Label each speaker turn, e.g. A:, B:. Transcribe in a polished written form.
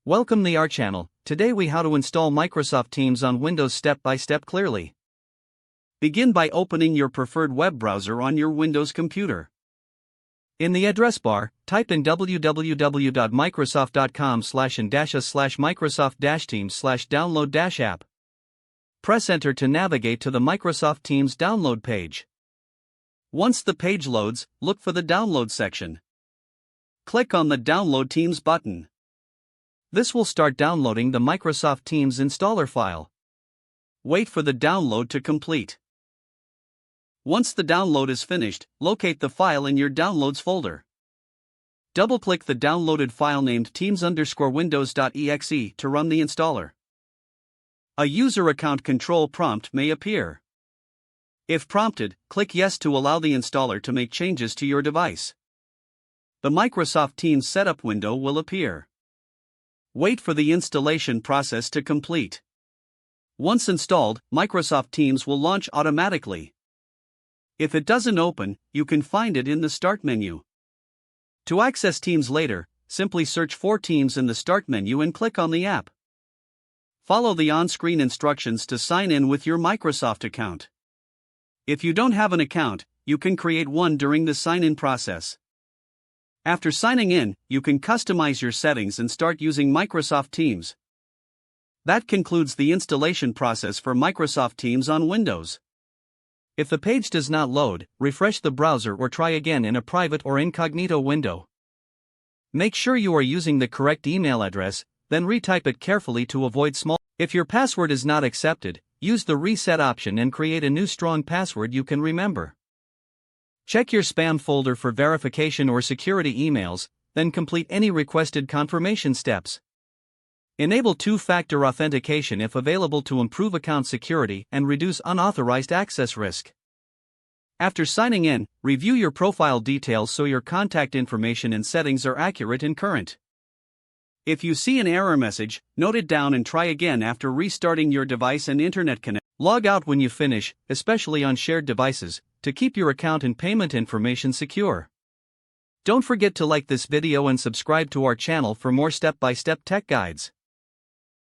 A: Welcome to our channel. Today we how to install Microsoft Teams on Windows step by step clearly. Begin by opening your preferred web browser on your Windows computer. In the address bar, type in www.microsoft.com/and-us/microsoft-teams/download-app. Press enter to navigate to the Microsoft Teams download page. Once the page loads, look for the download section. Click on the Download Teams button. This will start downloading the Microsoft Teams installer file. Wait for the download to complete. Once the download is finished, locate the file in your Downloads folder. Double-click the downloaded file named teams_windows.exe to run the installer. A user account control prompt may appear. If prompted, click Yes to allow the installer to make changes to your device. The Microsoft Teams setup window will appear. Wait for the installation process to complete. Once installed, Microsoft Teams will launch automatically. If it doesn't open, you can find it in the Start menu. To access Teams later, simply search for Teams in the Start menu and click on the app. Follow the on-screen instructions to sign in with your Microsoft account. If you don't have an account, you can create one during the sign-in process. After signing in, you can customize your settings and start using Microsoft Teams. That concludes the installation process for Microsoft Teams on Windows. If the page does not load, refresh the browser or try again in a private or incognito window. Make sure you are using the correct email address, then retype it carefully to avoid small. If your password is not accepted, use the reset option and create a new strong password you can remember. Check your spam folder for verification or security emails, then complete any requested confirmation steps. Enable two-factor authentication if available to improve account security and reduce unauthorized access risk. After signing in, review your profile details so your contact information and settings are accurate and current. If you see an error message, note it down and try again after restarting your device and internet connection. Log out when you finish, especially on shared devices, to keep your account and payment information secure. Don't forget to like this video and subscribe to our channel for more step-by-step tech guides.